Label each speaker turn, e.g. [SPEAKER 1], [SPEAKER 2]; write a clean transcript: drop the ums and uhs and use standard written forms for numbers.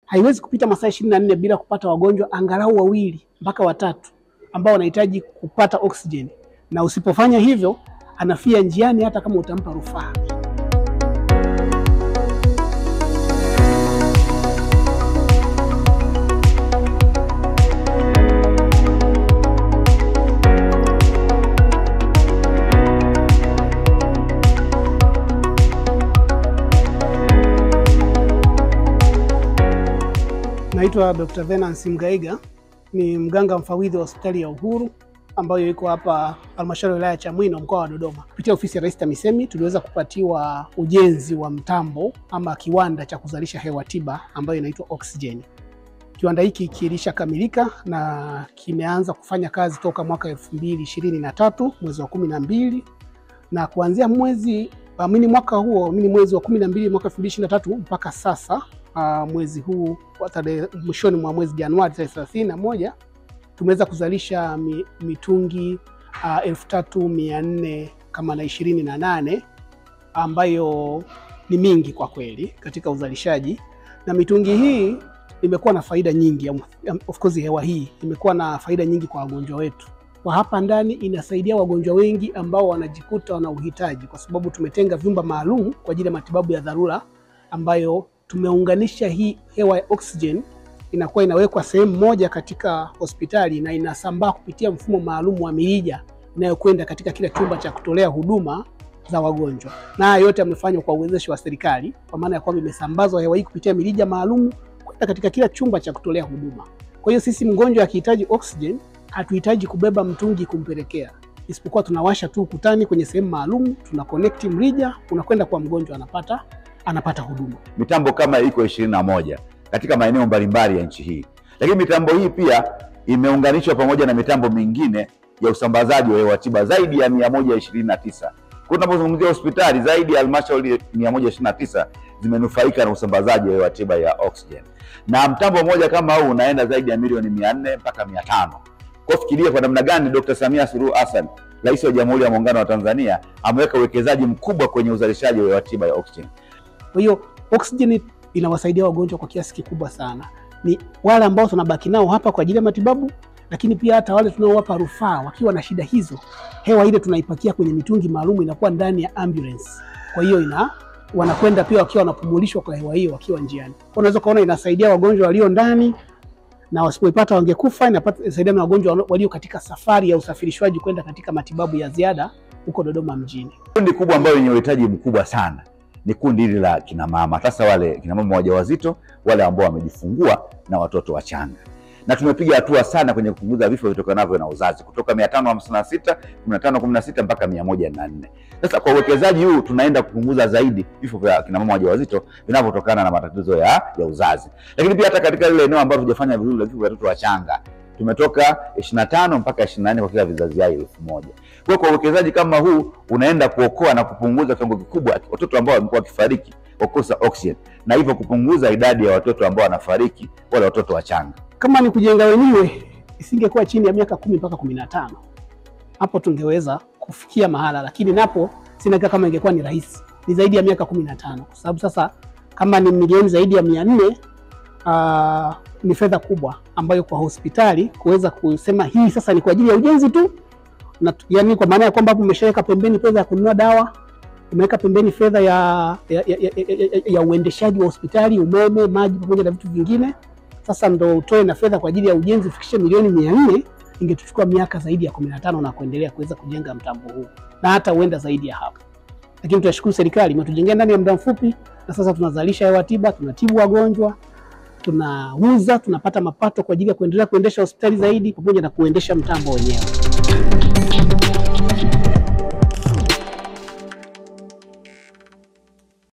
[SPEAKER 1] haiwezi kupita masaa 24 bila kupata wagonjwa angalau 2 mpaka 3 ambao wanahitaji kupata oksijeni, na usipofanya hivyo anafia njiani hata kama utampa rufaa. Naitwa Dr. Venance Mgaiga, ni mganga mfawidhi wa hospitali ya Uhuru ambayo iko hapa halmashauri ya wilaya ya Chamwino, mkoa wa Dodoma. Kupitia ofisi ya Rais TAMISEMI tuliweza kupatiwa ujenzi wa mtambo ama kiwanda cha kuzalisha hewa tiba ambayo inaitwa oksijeni. Kiwanda hiki kilishakamilika na kimeanza kufanya kazi toka mwaka 2023 mwezi wa 12, na kuanzia mwezi wa 12 mwaka 2023 mpaka sasa mwezi huu mwishoni mwa mwezi Januari 31 tumeweza kuzalisha mitungi 3428 ambayo ni mingi kwa kweli katika uzalishaji, na mitungi hii imekuwa na faida nyingi. Of course hewa hii imekuwa na faida nyingi kwa wagonjwa wetu. Kwa hapa ndani inasaidia wagonjwa wengi ambao wanajikuta wana uhitaji, kwa sababu tumetenga vyumba maalum kwa ajili ya matibabu ya dharura ambayo tumeunganisha hii hewa ya oxygen, inakuwa inawekwa sehemu moja katika hospitali na inasambaa kupitia mfumo maalum wa mirija inayokwenda katika kila chumba cha kutolea huduma za wagonjwa. Na yote yamefanywa kwa uwezeshi wa serikali, kwa maana ya kwamba imesambazwa hewa hii kupitia mirija maalum kwenda katika kila chumba cha kutolea huduma. Kwa hiyo sisi mgonjwa akihitaji oxygen hatuhitaji kubeba mtungi kumpelekea, isipokuwa tunawasha tu ukutani kwenye sehemu maalum, tuna connect mrija unakwenda kwa mgonjwa, anapata huduma.
[SPEAKER 2] Mitambo kama iko 21 katika maeneo mbalimbali ya nchi hii, lakini mitambo hii pia imeunganishwa pamoja na mitambo mingine ya usambazaji wa hewa tiba zaidi ya 129. Kwa tunapozungumzia hospitali zaidi ya halmashauri 129 zimenufaika na usambazaji wa hewa tiba ya oxygen, na mtambo mmoja kama huu unaenda zaidi ya milioni 400 mpaka 500. Kwa fikiria kwa namna gani Dr. Samia Suluhu Hassan, Rais wa Jamhuri ya Muungano wa Tanzania, ameweka uwekezaji mkubwa kwenye uzalishaji wa hewa tiba ya oxygen.
[SPEAKER 1] Kwa hiyo oxygen inawasaidia wagonjwa kwa kiasi kikubwa sana. Ni wale ambao tunabaki nao hapa kwa ajili ya matibabu, lakini pia hata wale tunaowapa rufaa wakiwa na shida hizo, hewa ile tunaipakia kwenye mitungi maalum, inakuwa ndani ya ambulance. Kwa hiyo wanakwenda pia wakiwa wanapumulishwa kwa hewa hiyo wakiwa njiani. Unaweza kuona inasaidia wagonjwa walio ndani, na wasipoipata wangekufa. Inasaidia na wagonjwa walio katika safari ya usafirishwaji kwenda katika matibabu ya ziada huko Dodoma mjini.
[SPEAKER 2] Kundi kubwa ambalo lenye uhitaji mkubwa sana ni kundi hili la kina mama, hasa wale kina mama wajawazito, wale ambao wamejifungua na watoto wachanga. Na tumepiga hatua sana kwenye kupunguza vifo vitokanavyo na uzazi kutoka 516 mpaka 104. Sasa kwa uwekezaji huu tunaenda kupunguza zaidi vifo vya kina mama wajawazito vinavyotokana na matatizo ya uzazi. Lakini pia hata katika ile eneo ambalo tujafanya vizuri la vifo vya watoto wachanga, tumetoka 25 mpaka 24 kwa kila vizazi hai 1000. Kwa uwekezaji kama huu unaenda kuokoa na kupunguza kiwango kikubwa watoto ambao wamekuwa wakifariki kukosa oxygen, na hivyo kupunguza idadi ya watoto ambao wanafariki, wale watoto wachanga.
[SPEAKER 1] Kama ni kujenga wenyewe, isingekuwa chini ya miaka 10 mpaka 15. Hapo tungeweza kufikia mahala, lakini napo sina kama ingekuwa ni rahisi. Ni zaidi ya miaka 15, kwa sababu sasa kama ni milioni zaidi ya 400, ni fedha kubwa ambayo kwa hospitali kuweza kusema hii sasa ni kwa ajili ya ujenzi tu. Na yani kwa maana ya kwamba umeshaweka pembeni fedha ya kununua dawa, umeweka pembeni fedha ya uendeshaji wa hospitali, umeme, maji pamoja na vitu vingine. Sasa ndo utoe na fedha kwa ajili ya ujenzi ufikishe milioni 400, ingetuchukua miaka zaidi ya 15 na kuendelea kuweza kujenga mtambo huu, na hata uenda zaidi ya hapo. Lakini tunashukuru serikali imetujengea ndani ya muda mfupi, na sasa tunazalisha hewa tiba, tunatibu wagonjwa, tunauza, tunapata mapato kwa ajili ya kuendelea kuendesha hospitali zaidi pamoja na kuendesha mtambo wenyewe.